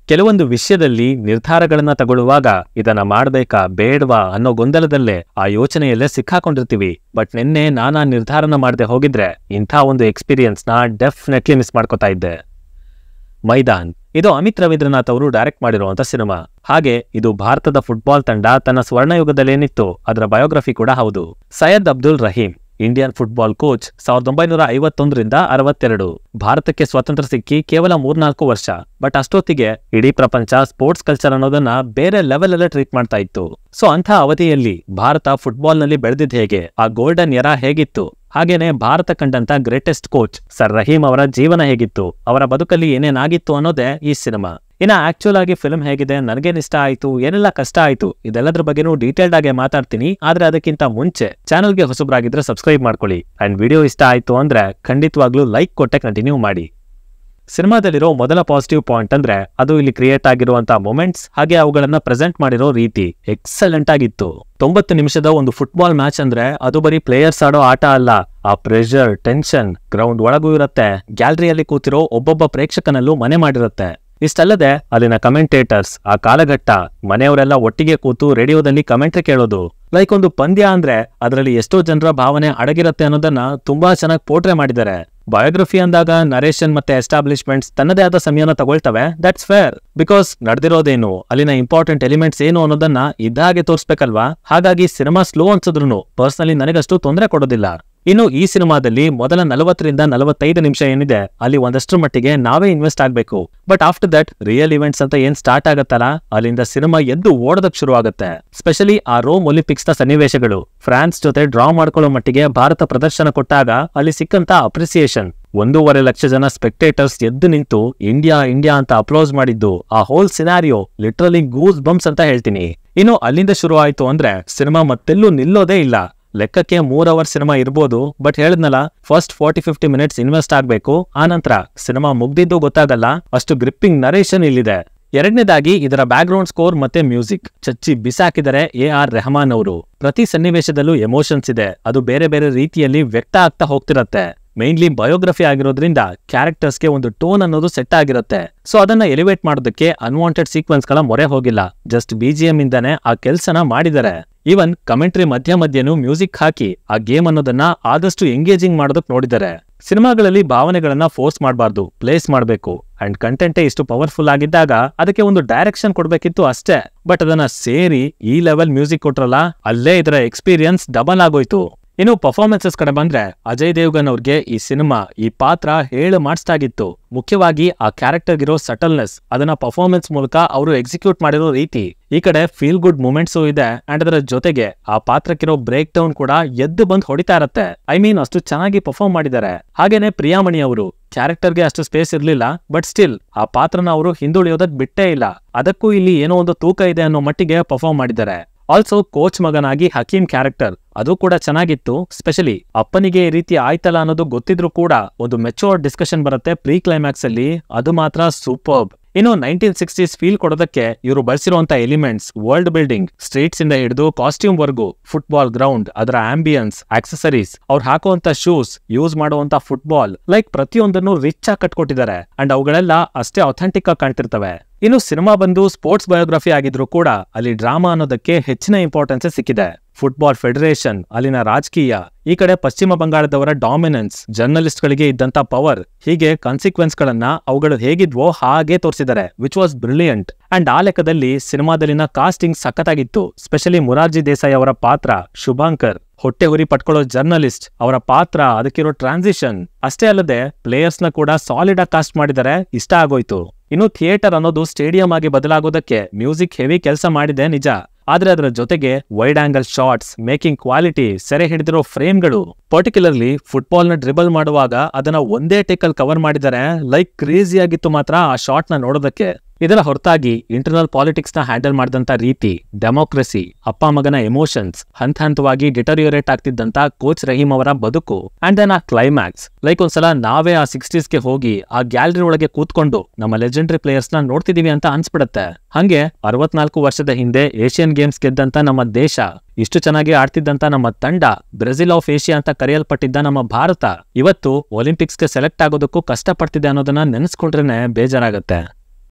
ಕೆಲವೊಂದು ವಿಷಯದಲ್ಲಿ ನಿರ್ಧಾರಗಳನ್ನ ತಗೊಳ್ಳುವಾಗ ಇದನ್ನ ಮಾಡ್ಬೇಕಾ ಬೇಡವಾ ಅನ್ನೋ ಗೊಂದಲದಲ್ಲೇ ಆ ಯೋಚನೆಯಲ್ಲೇ ಸಿಕ್ಕಾಕೊಂಡಿರ್ತೀವಿ. ಬಟ್ ನಿನ್ನೆ ನಾನಾ ನಿರ್ಧಾರನ ಮಾಡದೆ ಹೋಗಿದ್ರೆ ಇಂಥ ಒಂದು ಎಕ್ಸ್ಪೀರಿಯನ್ಸ್ನ ಡೆಫಿನೆಟ್ಲಿ ಮಿಸ್ ಮಾಡ್ಕೋತಾ ಇದ್ದೆ. ಮೈದಾನ್ ಇದು ಅಮಿತ್ ರವೀಂದ್ರನಾಥ್ ಅವರು ಡೈರೆಕ್ಟ್ ಮಾಡಿರುವಂತ ಸಿನಿಮಾ. ಹಾಗೆ ಇದು ಭಾರತದ ಫುಟ್ಬಾಲ್ ತಂಡ ತನ್ನ ಸ್ವರ್ಣಯುಗದಲ್ಲೇನಿತ್ತು ಅದರ ಬಯೋಗ್ರಫಿ ಕೂಡ ಹೌದು. Syed Abdul Rahim Indian football coach 1951ರಿಂದ 62. ಭಾರತಕ್ಕೆ ಸ್ವಾತಂತ್ರ್ಯ ಸಿಕ್ಕಿ ಕೇವಲ 3-4 ವರ್ಷ. ಬಟ್ ಅಷ್ಟೊತ್ತಿಗೆ ಇಡೀ ಪ್ರಪಂಚ ಸ್ಪೋರ್ಟ್ಸ್ ಕಲ್ಚರ್ ಅನ್ನೋದನ್ನ ಬೇರೆ ಲೆವೆಲ್ ಅಲ್ಲೇ ಟ್ರೀಟ್ ಮಾಡ್ತಾ ಇತ್ತು. ಸೊ ಅಂಥ ಅವಧಿಯಲ್ಲಿ ಭಾರತ ಫುಟ್ಬಾಲ್ ನಲ್ಲಿ ಬೆಳೆದಿದ್ದು ಹೇಗೆ, ಆ ಗೋಲ್ಡನ್ ಎರಾ ಹೇಗಿತ್ತು, ಹಾಗೇನೆ ಭಾರತ ಕಂಡಂತ ಗ್ರೇಟೆಸ್ಟ್ ಕೋಚ್ ಸರ್ ರಹೀಂ ಅವರ ಜೀವನ ಹೇಗಿತ್ತು, ಅವರ ಬದುಕಲ್ಲಿ ಏನೇನಾಗಿತ್ತು ಅನ್ನೋದೇ ಈ ಸಿನಿಮಾ. ಇನ್ನ ಆಕ್ಚುಲ್ ಆಗಿ ಫಿಲ್ಮ್ ಹೇಗಿದೆ, ನನಗೇನ್ ಇಷ್ಟ ಆಯ್ತು, ಏನೆಲ್ಲ ಕಷ್ಟ ಆಯ್ತು, ಇದೆಲ್ಲದ್ರ ಬಗ್ಗೆನೂ ಡೀಟೇಲ್ಡ್ ಆಗಿ ಮಾತಾಡ್ತೀನಿ. ಆದ್ರೆ ಅದಕ್ಕಿಂತ ಮುಂಚೆ ಚಾನಲ್ಗೆ ಹೊಸಬ್ರಾಗಿದ್ರೆ ಸಬ್ಸ್ಕ್ರೈಬ್ ಮಾಡ್ಕೊಳ್ಳಿ. ಅಂಡ್ ವಿಡಿಯೋ ಇಷ್ಟ ಆಯ್ತು ಅಂದ್ರೆ ಖಂಡಿತವಾಗ್ಲೂ ಲೈಕ್ ಕೊಟ್ಟೆ ಕಂಟಿನ್ಯೂ ಮಾಡಿ. ಸಿನಿಮಾದಲ್ಲಿರೋ ಮೊದಲ ಪಾಸಿಟಿವ್ ಪಾಯಿಂಟ್ ಅಂದ್ರೆ ಅದು ಇಲ್ಲಿ ಕ್ರಿಯೇಟ್ ಆಗಿರುವಂತ ಮೊಮೆಂಟ್ಸ್ ಹಾಗೆ ಅವುಗಳನ್ನ ಪ್ರೆಸೆಂಟ್ ಮಾಡಿರೋ ರೀತಿ ಎಕ್ಸಲೆಂಟ್ ಆಗಿತ್ತು. 90 ನಿಮಿಷದ ಒಂದು ಫುಟ್ಬಾಲ್ ಮ್ಯಾಚ್ ಅಂದ್ರೆ ಅದು ಬರೀ ಪ್ಲೇಯರ್ಸ್ ಆಡೋ ಆಟ ಅಲ್ಲ. ಆ ಪ್ರೆಷರ್, ಟೆನ್ಷನ್ ಗ್ರೌಂಡ್ ಒಳಗೂ ಇರುತ್ತೆ, ಗ್ಯಾಲರಿಯಲ್ಲಿ ಕೂತಿರೋ ಒಬ್ಬೊಬ್ಬ ಪ್ರೇಕ್ಷಕನಲ್ಲೂ ಮನೆ ಮಾಡಿರುತ್ತೆ. ಇಷ್ಟಲ್ಲದೆ ಅಲ್ಲಿನ ಕಮೆಂಟೇಟರ್ಸ್, ಆ ಕಾಲಘಟ್ಟ ಮನೆಯವರೆಲ್ಲ ಒಟ್ಟಿಗೆ ಕೂತು ರೇಡಿಯೋದಲ್ಲಿ ಕಮೆಂಟ್ರಿ ಕೇಳೋದು, ಲೈಕ್ ಒಂದು ಪಂದ್ಯ ಅಂದ್ರೆ ಅದರಲ್ಲಿ ಎಷ್ಟೋ ಜನರ ಭಾವನೆ ಅಡಗಿರುತ್ತೆ ಅನ್ನೋದನ್ನ ತುಂಬಾ ಚೆನ್ನಾಗಿ ಪೋರ್ಟ್ರೆ ಮಾಡಿದ್ದಾರೆ. ಬಯೋಗ್ರಫಿ ಅಂದಾಗ ನರೇಷನ್ ಮತ್ತೆ ಎಸ್ಟಾಬ್ಲಿಷ್ಮೆಂಟ್ಸ್ ತನ್ನದೇ ಆದ ಸಮಯನ ತಗೊಳ್ತವೆ. ದಟ್ಸ್ ಫೇರ್, ಬಿಕಾಸ್ ನಡೆದಿರೋದೇನು, ಅಲ್ಲಿನ ಇಂಪಾರ್ಟೆಂಟ್ ಎಲಿಮೆಂಟ್ಸ್ ಏನು ಅನ್ನೋದನ್ನ ಇದ್ದಾಗೆ ತೋರಿಸ್ಬೇಕಲ್ವಾ. ಹಾಗಾಗಿ ಸಿನಿಮಾ ಸ್ಲೋ ಅನ್ಸಿದ್ರು ಪರ್ಸನಲಿ ನನಗಷ್ಟು ತೊಂದರೆ ಕೊಡೋದಿಲ್ಲ. ಇನ್ನು ಈ ಸಿನಿಮಾದಲ್ಲಿ ಮೊದಲ 40ರಿಂದ 45 ನಿಮಿಷ ಏನಿದೆ ಅಲ್ಲಿ ಒಂದಷ್ಟರ ಮಟ್ಟಿಗೆ ನಾವೇ ಇನ್ವೆಸ್ಟ್ ಆಗ್ಬೇಕು. But after that real events ಅಂತ ಏನ್ ಸ್ಟಾರ್ಟ್ ಆಗತ್ತಲ್ಲ, ಅಲ್ಲಿಂದ ಸಿನಿಮಾ ಎದ್ದು ಓಡೋದಕ್ ಶುರು ಆಗುತ್ತೆ. ಸ್ಪೆಷಲಿ ಆ ರೋಮ್ ಒಲಿಂಪಿಕ್ಸ್ ನ ಸನ್ನಿವೇಶಗಳು, ಫ್ರಾನ್ಸ್ ಜೊತೆ ಡ್ರಾ ಮಾಡ್ಕೊಳ್ಳೋ ಮಟ್ಟಿಗೆ ಭಾರತ ಪ್ರದರ್ಶನ ಕೊಟ್ಟಾಗ ಅಲ್ಲಿ ಸಿಕ್ಕಂತ ಅಪ್ರಿಸಿಯೇಷನ್, 1.5 ಲಕ್ಷ ಜನ ಸ್ಪೆಕ್ಟೇಟರ್ಸ್ ಎದ್ದು ನಿಂತು ಇಂಡಿಯಾ ಇಂಡಿಯಾ ಅಂತ ಅಪ್ಲೋಸ್ ಮಾಡಿದ್ದು, ಆ whole scenario literally goosebumps ಅಂತ ಹೇಳ್ತೀನಿ. ಇನ್ನು ಅಲ್ಲಿಂದ ಶುರು ಆಯ್ತು ಅಂದ್ರೆ ಸಿನಿಮಾ ಮತ್ತೆಲ್ಲೂ ನಿಲ್ಲೋದೇ ಇಲ್ಲ. ಲೆಕ್ಕಕ್ಕೆ 3 ಅವರ್ ಸಿನಿಮಾ ಇರ್ಬೋದು, ಬಟ್ ಹೇಳಿದ್ನಲ್ಲ ಫಸ್ಟ್ 40-50 ಮಿನಿಟ್ಸ್ ಇನ್ವೆಸ್ಟ್ ಆಗ್ಬೇಕು. ಆನಂತರ ಸಿನಿಮಾ ಮುಗ್ದಿದ್ದು ಗೊತ್ತಾಗಲ್ಲ, ಅಷ್ಟು ಗ್ರಿಪ್ಪಿಂಗ್ ನರೇಷನ್ ಇಲ್ಲಿದೆ. ಎರಡನೇದಾಗಿ ಇದರ ಬ್ಯಾಕ್ಗ್ರೌಂಡ್ ಸ್ಕೋರ್ ಮತ್ತೆ ಮ್ಯೂಸಿಕ್ ಚಚ್ಚಿ ಬಿಸಾಕಿದರೆ AR ರೆಹಮಾನ್ ಅವರು. ಪ್ರತಿ ಸನ್ನಿವೇಶದಲ್ಲೂ ಎಮೋಷನ್ಸ್ ಇದೆ, ಅದು ಬೇರೆ ಬೇರೆ ರೀತಿಯಲ್ಲಿ ವ್ಯಕ್ತ ಆಗ್ತಾ ಹೋಗ್ತಿರತ್ತೆ. ಮೈನ್ಲಿ ಬಯೋಗ್ರಫಿ ಆಗಿರೋದ್ರಿಂದ ಕ್ಯಾರೆಕ್ಟರ್ಸ್ಗೆ ಒಂದು ಟೋನ್ ಅನ್ನೋದು ಸೆಟ್ ಆಗಿರುತ್ತೆ. ಸೊ ಅದನ್ನ ಎಲಿವೇಟ್ ಮಾಡೋದಕ್ಕೆ ಅನ್ವಾಂಟೆಡ್ ಸೀಕ್ವೆನ್ಸ್ ಗಳ ಮೊರೆ ಹೋಗಿಲ್ಲ, ಜಸ್ಟ್ BGM ಇಂದಾನೆ ಆ ಕೆಲ್ಸನ ಮಾಡಿದ್ದಾರೆ. ಈವನ್ ಕಮೆಂಟ್ರಿ ಮಧ್ಯನೂ ಮ್ಯೂಸಿಕ್ ಹಾಕಿ ಆ ಗೇಮ್ ಅನ್ನೋದನ್ನ ಆದಷ್ಟು ಎಂಗೇಜಿಂಗ್ ಮಾಡೋದಕ್ಕೆ ನೋಡಿದ್ದಾರೆ. ಸಿನಿಮಾಗಳಲ್ಲಿ ಭಾವನೆಗಳನ್ನ ಫೋರ್ಸ್ ಮಾಡಬಾರ್ದು, ಪ್ಲೇಸ್ ಮಾಡಬೇಕು. ಅಂಡ್ ಕಂಟೆಂಟೇ ಇಷ್ಟು ಪವರ್ಫುಲ್ ಆಗಿದ್ದಾಗ ಅದಕ್ಕೆ ಒಂದು ಡೈರೆಕ್ಷನ್ ಕೊಡ್ಬೇಕಿತ್ತು ಅಷ್ಟೇ. ಬಟ್ ಅದನ್ನ ಸೇರಿ ಈ ಲೆವೆಲ್ ಮ್ಯೂಸಿಕ್ ಕೊಟ್ರಲ್ಲ, ಅಲ್ಲೇ ಇದರ ಎಕ್ಸ್ಪೀರಿಯನ್ಸ್ ಡಬಲ್ ಆಗೋಯ್ತು. ಇನ್ನು ಪರ್ಫಾರ್ಮೆನ್ಸಸ್ ಕಡೆ ಬಂದ್ರೆ ಅಜಯ್ ದೇವ್ಗನ್ ಅವ್ರಿಗೆ ಈ ಸಿನಿಮಾ, ಈ ಪಾತ್ರ ಹೇಳು ಮಾಡಿಸ್ತಾಗಿತ್ತು. ಮುಖ್ಯವಾಗಿ ಆ ಕ್ಯಾರೆಕ್ಟರ್ಗಿರೋ ಸಟಲ್ನೆಸ್, ಅದನ್ನ ಪರ್ಫಾರ್ಮೆನ್ಸ್ ಮೂಲಕ ಅವರು ಎಕ್ಸಿಕ್ಯೂಟ್ ಮಾಡಿರೋ ರೀತಿ. ಈ ಕಡೆ ಫೀಲ್ ಗುಡ್ ಮೂಮೆಂಟ್ಸು ಇದೆ, ಅಂಡ್ ಅದರ ಜೊತೆಗೆ ಆ ಪಾತ್ರಕ್ಕಿರೋ ಬ್ರೇಕ್ ಡೌನ್ ಕೂಡ ಎದ್ದು ಬಂದು ಹೊಡಿತಾ ಇರತ್ತೆ. ಐ ಮೀನ್ ಅಷ್ಟು ಚೆನ್ನಾಗಿ ಪರ್ಫಾರ್ಮ್ ಮಾಡಿದ್ದಾರೆ. ಹಾಗೇನೆ ಪ್ರಿಯಾಮಣಿ ಅವರು ಕ್ಯಾರೆಕ್ಟರ್ಗೆ ಅಷ್ಟು ಸ್ಪೇಸ್ ಇರ್ಲಿಲ್ಲ, ಬಟ್ ಸ್ಟಿಲ್ ಆ ಪಾತ್ರನ ಅವರು ಹಿಂದುಳಿಯೋದಕ್ ಬಿಟ್ಟೇ ಇಲ್ಲ. ಅದಕ್ಕೂ ಇಲ್ಲಿ ಏನೋ ಒಂದು ತೂಕ ಇದೆ ಅನ್ನೋ ಮಟ್ಟಿಗೆ ಪರ್ಫಾರ್ಮ್ ಮಾಡಿದ್ದಾರೆ. ಆಲ್ಸೋ ಕೋಚ್ ಮಗನಾಗಿ ಹಕೀಂ ಕ್ಯಾರೆಕ್ಟರ್ ಅದು ಕೂಡ ಚೆನ್ನಾಗಿತ್ತು. ಸ್ಪೆಷಲಿ ಅಪ್ಪನಿಗೆ ಈ ರೀತಿ ಆಯ್ತಲ್ಲ ಅನ್ನೋದು ಗೊತ್ತಿದ್ರು ಕೂಡ ಒಂದು ಮೆಚೂರ್ ಡಿಸ್ಕಷನ್ ಬರುತ್ತೆ ಪ್ರೀ ಕ್ಲೈಮ್ಯಾಕ್ಸ್ ಅಲ್ಲಿ, ಅದು ಮಾತ್ರ ಸೂಪರ್ಬ್. ಇನ್ನು 1960s ಫೀಲ್ ಕೊಡೋದಕ್ಕೆ ಇವರು ಬಳಸಿರುವಂತ ಎಲಿಮೆಂಟ್ಸ್, ವರ್ಲ್ಡ್ ಬಿಲ್ಡಿಂಗ್, ಸ್ಟ್ರೀಟ್ಸ್ ಇಂದ ಹಿಡಿದು ಕಾಸ್ಟ್ಯೂಮ್ ವರ್ಗು, ಫುಟ್ಬಾಲ್ ಗ್ರೌಂಡ್, ಅದರ ಆಂಬಿಯನ್ಸ್, ಆಕ್ಸೆಸರೀಸ್, ಅವ್ರು ಹಾಕುವಂತ ಶೂಸ್, ಯೂಸ್ ಮಾಡುವಂತ ಫುಟ್ಬಾಲ್, ಲೈಕ್ ಪ್ರತಿಯೊಂದನ್ನು ರಿಚ್ ಆಗಿ ಕಟ್ಕೊಟ್ಟಿದ್ದಾರೆ. ಅಂಡ್ ಅವುಗಳೆಲ್ಲ ಅಷ್ಟೇ ಅಥೆಂಟಿಕ್ ಆಗಿ ಕಾಣ್ತಿರ್ತವೆ. ಇನ್ನು ಸಿನಿಮಾ ಬಂದು ಸ್ಪೋರ್ಟ್ಸ್ ಬಯೋಗ್ರಫಿ ಆಗಿದ್ರು ಕೂಡ ಅಲ್ಲಿ ಡ್ರಾಮಾ ಅನ್ನೋದಕ್ಕೆ ಹೆಚ್ಚಿನ ಇಂಪಾರ್ಟೆನ್ಸ್ ಸಿಕ್ಕಿದೆ. ಫುಟ್ಬಾಲ್ ಫೆಡರೇಷನ್, ಅಲ್ಲಿನ ರಾಜಕೀಯ, ಈ ಕಡೆ ಪಶ್ಚಿಮ ಬಂಗಾಳದವರ ಡಾಮಿನೆನ್ಸ್, ಜರ್ನಲಿಸ್ಟ್ ಗಳಿಗೆ ಇದ್ದಂತ ಪವರ್, ಹೀಗೆ ಕಾನ್ಸಿಕ್ವೆನ್ಸ್ ಗಳನ್ನ ಅವುಗಳು ಹೇಗಿದ್ವೋ ಹಾಗೆ ತೋರಿಸಿದ್ದಾರೆ, ವಿಚ್ ವಾಸ್ ಬ್ರಿಲಿಯಂಟ್. ಅಂಡ್ ಆ ಲೆಕ್ಕದಲ್ಲಿ ಸಿನಿಮಾದಲ್ಲಿನ ಕಾಸ್ಟಿಂಗ್ ಸಖತ್ತಾಗಿತ್ತು. ಸ್ಪೆಷಲಿ ಮುರಾರ್ಜಿ ದೇಸಾಯಿ ಅವರ ಪಾತ್ರ, ಶುಭಾಂಕರ್ ಹೊಟ್ಟೆ ಹುರಿ ಪಟ್ಕೊಳ್ಳೋ ಜರ್ನಲಿಸ್ಟ್ ಅವರ ಪಾತ್ರ, ಅದಕ್ಕಿರೋ ಟ್ರಾನ್ಸಿಷನ್, ಅಷ್ಟೇ ಅಲ್ಲದೆ ಪ್ಲೇಯರ್ಸ್ ನ ಕೂಡ ಸಾಲಿಡ್ ಆಗಿ ಕಾಸ್ಟ್ ಮಾಡಿದರೆ ಇಷ್ಟ ಆಗೋಯ್ತು. ಇನ್ನು ಥಿಯೇಟರ್ ಅನ್ನೋದು ಸ್ಟೇಡಿಯಂ ಆಗಿ ಬದಲಾಗೋದಕ್ಕೆ ಮ್ಯೂಸಿಕ್ ಹೆವಿ ಕೆಲಸ ಮಾಡಿದೆ ನಿಜ, ಆದ್ರೆ ಅದರ ಜೊತೆಗೆ wide angle shots, making quality, ಸೆರೆ ಹಿಡಿದಿರೋ ಫ್ರೇಮ್ಗಳು, ಪರ್ಟಿಕ್ಯುಲರ್ಲಿ ಫುಟ್ಬಾಲ್ ನ ಡ್ರಿಬಲ್ ಮಾಡುವಾಗ ಅದನ್ನ ಒಂದೇ ಟೇಕಲ್ ಕವರ್ ಮಾಡಿದರೆ ಲೈಕ್ ಕ್ರೇಜಿ ಆಗಿತ್ತು ಮಾತ್ರ ಆ ಶಾಟ್ ನ ನೋಡೋದಕ್ಕೆ. ಇದರ ಹೊರತಾಗಿ ಇಂಟರ್ನಲ್ ಪಾಲಿಟಿಕ್ಸ್ ನ ಹ್ಯಾಂಡಲ್ ಮಾಡಿದಂತ ರೀತಿ, ಡೆಮೋಕ್ರಸಿ, ಅಪ್ಪ ಮಗನ ಎಮೋಷನ್ಸ್, ಹಂತವಾಗಿ ಡಿಟರಿಯೋರೇಟ್ ಆಗ್ತಿದ್ದಂತ ಕೋಚ್ ರಹೀಂ ಅವರ ಬದುಕು, ಅಂಡ್ ದೆನ್ ಆ ಕ್ಲೈಮ್ಯಾಕ್ಸ್, ಲೈಕ್ ಒಂದ್ಸಲ ನಾವೇ ಆ 60s ಹೋಗಿ ಆ ಗ್ಯಾಲರಿ ಒಳಗೆ ಕೂತ್ಕೊಂಡು ನಮ್ಮ ಲೆಜೆಂಡರಿ ಪ್ಲೇಯರ್ಸ್ ನ ನೋಡ್ತಿದೀವಿ ಅಂತ ಅನ್ಸ್ಬಿಡತ್ತೆ. ಹಂಗೆ 64 ವರ್ಷದ ಹಿಂದೆ ಏಷ್ಯನ್ ಗೇಮ್ಸ್ ಗೆದ್ದಂತ ನಮ್ಮ ದೇಶ, ಇಷ್ಟು ಚೆನ್ನಾಗಿ ಆಡ್ತಿದ್ದಂತ ನಮ್ಮ ತಂಡ, ಬ್ರೆಜಿಲ್ ಆಫ್ ಏಷ್ಯಾ ಅಂತ ಕರೆಯಲ್ಪಟ್ಟಿದ್ದ ನಮ್ಮ ಭಾರತ, ಇವತ್ತು ಒಲಿಂಪಿಕ್ಸ್ಗೆ ಸೆಲೆಕ್ಟ್ ಆಗೋದಕ್ಕೂ ಕಷ್ಟಪಡ್ತಿದೆ ಅನ್ನೋದನ್ನ ನೆನೆಸ್ಕೊಂಡ್ರೇನೆ ಬೇಜಾರಾಗತ್ತೆ.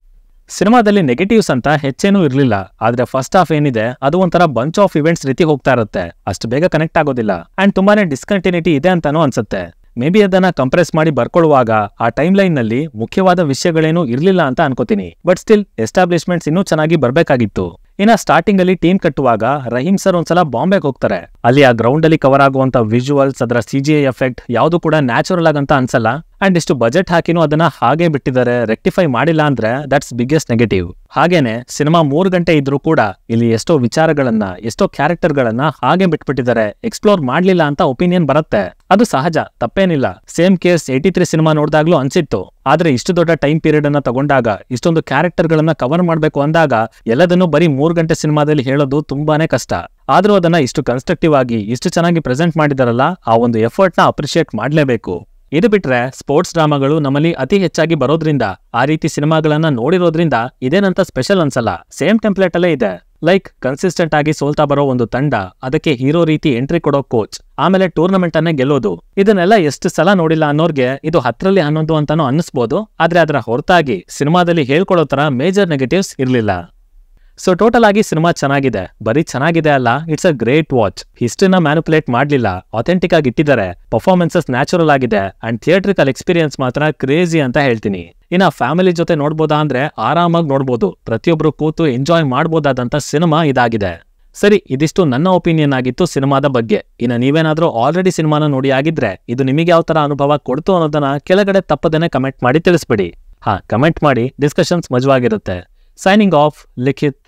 ಸಿನಿಮಾದಲ್ಲಿ ನೆಗೆಟಿವ್ಸ್ ಅಂತ ಹೆಚ್ಚೇನೂ ಇರ್ಲಿಲ್ಲ, ಆದ್ರೆ ಫಸ್ಟ್ ಹಾಫ್ ಏನಿದೆ ಅದು ಒಂಥರ ಬಂಚ್ ಆಫ್ ಇವೆಂಟ್ಸ್ ರೀತಿ ಹೋಗ್ತಾ ಇರುತ್ತೆ, ಅಷ್ಟು ಬೇಗ ಕನೆಕ್ಟ್ ಆಗೋದಿಲ್ಲ ಅಂಡ್ ತುಂಬಾನೇ ಡಿಸ್ಕಂಟಿನ್ಯೂಟಿ ಇದೆ ಅಂತಾನೂ ಅನ್ಸುತ್ತೆ. ಮೇ ಬಿ ಅದನ್ನ ಕಂಪ್ರೆಸ್ ಮಾಡಿ ಬರ್ಕೊಳ್ಳುವಾಗ ಆ ಟೈಮ್ ಲೈನ್ ನಲ್ಲಿ ಮುಖ್ಯವಾದ ವಿಷಯಗಳೇನು ಇರ್ಲಿಲ್ಲ ಅಂತ ಅನ್ಕೋತೀನಿ. ಬಟ್ ಸ್ಟಿಲ್ ಎಸ್ಟಾಬ್ಲಿಷ್ಮೆಂಟ್ಸ್ ಇನ್ನೂ ಚೆನ್ನಾಗಿ ಬರ್ಬೇಕಾಗಿತ್ತು. ಇನ್ನ ಸ್ಟಾರ್ಟಿಂಗ್ ಅಲ್ಲಿ ಟೀಮ್ ಕಟ್ಟುವಾಗ ರಹೀಂ ಸರ್ ಒಂದ್ಸಲ ಬಾಂಬೆಗೆ ಹೋಗ್ತಾರೆ. ಅಲ್ಲಿ ಆ ಗ್ರೌಂಡ್ ಅಲ್ಲಿ ಕವರ್ ಆಗುವಂತ ವಿಜುವಲ್ಸ್, ಅದರ CGI ಎಫೆಕ್ಟ್ ಯಾವುದು ಕೂಡ ನ್ಯಾಚುರಲ್ ಆಗಂತ ಅನ್ಸಲ್ಲ. ಅಂಡ್ ಇಷ್ಟು ಬಜೆಟ್ ಹಾಕಿನೂ ಅದನ್ನ ಹಾಗೆ ಬಿಟ್ಟಿದ್ದಾರೆ, ರೆಕ್ಟಿಫೈ ಮಾಡಿಲ್ಲ ಅಂದ್ರೆ ದಟ್ಸ್ ಬಿಗ್ಗೆಸ್ಟ್ ನೆಗೆಟಿವ್. ಹಾಗೇನೆ ಸಿನಿಮಾ 3 ಗಂಟೆ ಇದ್ರೂ ಕೂಡ ಇಲ್ಲಿ ಎಷ್ಟೋ ವಿಚಾರಗಳನ್ನ, ಎಷ್ಟೋ ಕ್ಯಾರೆಕ್ಟರ್ಗಳನ್ನ ಹಾಗೆ ಬಿಟ್ಬಿಟ್ಟಿದ್ದಾರೆ, ಎಕ್ಸ್ಪ್ಲೋರ್ ಮಾಡ್ಲಿಲ್ಲ ಅಂತ ಒಪಿನಿಯನ್ ಬರುತ್ತೆ. ಅದು ಸಹಜ, ತಪ್ಪೇನಿಲ್ಲ. ಸೇಮ್ ಕೇಸ್ 83 ಸಿನಿಮಾ ನೋಡಿದಾಗ್ಲೂ ಅನ್ಸಿತ್ತು. ಆದ್ರೆ ಇಷ್ಟು ದೊಡ್ಡ ಟೈಮ್ ಪೀರಿಯಡ್ ಅನ್ನ ತಗೊಂಡಾಗ, ಇಷ್ಟೊಂದು ಕ್ಯಾರೆಕ್ಟರ್ಗಳನ್ನ ಕವರ್ ಮಾಡ್ಬೇಕು ಅಂದಾಗ ಎಲ್ಲದನ್ನು ಬರೀ 3 ಗಂಟೆ ಸಿನಿಮಾದಲ್ಲಿ ಹೇಳೋದು ತುಂಬಾನೇ ಕಷ್ಟ. ಆದ್ರೂ ಅದನ್ನ ಇಷ್ಟು ಕನ್ಸ್ಟ್ರಕ್ಟಿವ್ ಆಗಿ, ಇಷ್ಟು ಚೆನ್ನಾಗಿ ಪ್ರೆಸೆಂಟ್ ಮಾಡಿದಾರಲ್ಲ, ಆ ಒಂದು ಎಫರ್ಟ್ ನ ಅಪ್ರಿಶಿಯೇಟ್ ಮಾಡ್ಲೇಬೇಕು. ಇದು ಬಿಟ್ರೆ ಸ್ಪೋರ್ಟ್ಸ್ ಡ್ರಾಮಾಗಳು ನಮ್ಮಲ್ಲಿ ಅತಿ ಹೆಚ್ಚಾಗಿ ಬರೋದ್ರಿಂದ, ಆ ರೀತಿ ಸಿನಿಮಾಗಳನ್ನ ನೋಡಿರೋದ್ರಿಂದ ಇದೇನಂತ ಸ್ಪೆಷಲ್ ಅನ್ಸಲ್ಲ. ಸೇಮ್ ಟೆಂಪ್ಲೇಟ್ ಅಲ್ಲೇ ಇದೆ. ಲೈಕ್ ಕನ್ಸಿಸ್ಟೆಂಟ್ ಆಗಿ ಸೋಲ್ತಾ ಬರೋ ಒಂದು ತಂಡ, ಅದಕ್ಕೆ ಹೀರೋ ರೀತಿ ಎಂಟ್ರಿ ಕೊಡೋ ಕೋಚ್, ಆಮೇಲೆ ಟೂರ್ನಮೆಂಟ್ ಅನ್ನೇ ಗೆಲ್ಲೋದು. ಇದನ್ನೆಲ್ಲ ಎಷ್ಟು ಸಲ ನೋಡಿಲ್ಲ ಅನ್ನೋರ್ಗೆ ಇದು 10ರಲ್ಲಿ 11 ಅಂತಾನೂ ಅನ್ನಿಸ್ಬೋದು. ಆದ್ರೆ ಅದರ ಹೊರತಾಗಿ ಸಿನಿಮಾದಲ್ಲಿ ಹೇಳ್ಕೊಡೋ ತರ ಮೇಜರ್ ನೆಗೆಟಿವ್ಸ್ ಇರ್ಲಿಲ್ಲ. ಸೊ ಟೋಟಲ್ ಆಗಿ ಸಿನಿಮಾ ಚೆನ್ನಾಗಿದೆ. ಬರೀ ಚೆನ್ನಾಗಿದೆ ಅಲ್ಲ, ಇಟ್ಸ್ ಅ ಗ್ರೇಟ್ ವಾಚ್. ಹಿಸ್ಟ್ರಿನ ಮ್ಯಾನಿಪುಲೇಟ್ ಮಾಡ್ಲಿಲ್ಲ, ಅಥೆಂಟಿಕ್ ಆಗಿ ಇಟ್ಟಿದ್ದಾರೆ. ಪರ್ಫಾರ್ಮೆನ್ಸಸ್ ನ್ಯಾಚುರಲ್ ಆಗಿದೆ ಅಂಡ್ ಥಿಯೇಟ್ರಿಕಲ್ ಎಕ್ಸ್ಪೀರಿಯನ್ಸ್ ಮಾತ್ರ ಕ್ರೇಜಿ ಅಂತ ಹೇಳ್ತೀನಿ. ಇನ್ನ ಫ್ಯಾಮಿಲಿ ಜೊತೆ ನೋಡ್ಬೋದಾ ಅಂದ್ರೆ ಆರಾಮಾಗಿ ನೋಡ್ಬೋದು, ಪ್ರತಿಯೊಬ್ರು ಕೂತು ಎಂಜಾಯ್ ಮಾಡ್ಬೋದಾದಂತ ಸಿನಿಮಾ ಇದಾಗಿದೆ. ಸರಿ, ಇದಿಷ್ಟು ನನ್ನ ಒಪಿನಿಯನ್ ಆಗಿತ್ತು ಸಿನಿಮಾದ ಬಗ್ಗೆ. ಇನ್ನು ನೀವೇನಾದ್ರೂ ಆಲ್ರೆಡಿ ಸಿನಿಮಾನ ನೋಡಿ ಆಗಿದ್ರೆ ಇದು ನಿಮಗೆ ಯಾವ ತರ ಅನುಭವ ಕೊಡ್ತು ಅನ್ನೋದನ್ನ ಕೆಳಗಡೆ ತಪ್ಪದೇನೆ ಕಮೆಂಟ್ ಮಾಡಿ ತಿಳಿಸ್ಬಿಡಿ. ಕಮೆಂಟ್ ಮಾಡಿ, ಡಿಸ್ಕಷನ್ಸ್ ಮಜವಾಗಿರುತ್ತೆ. ಸೈನಿಂಗ್ ಆಫ್, ಲಿಖಿತ್.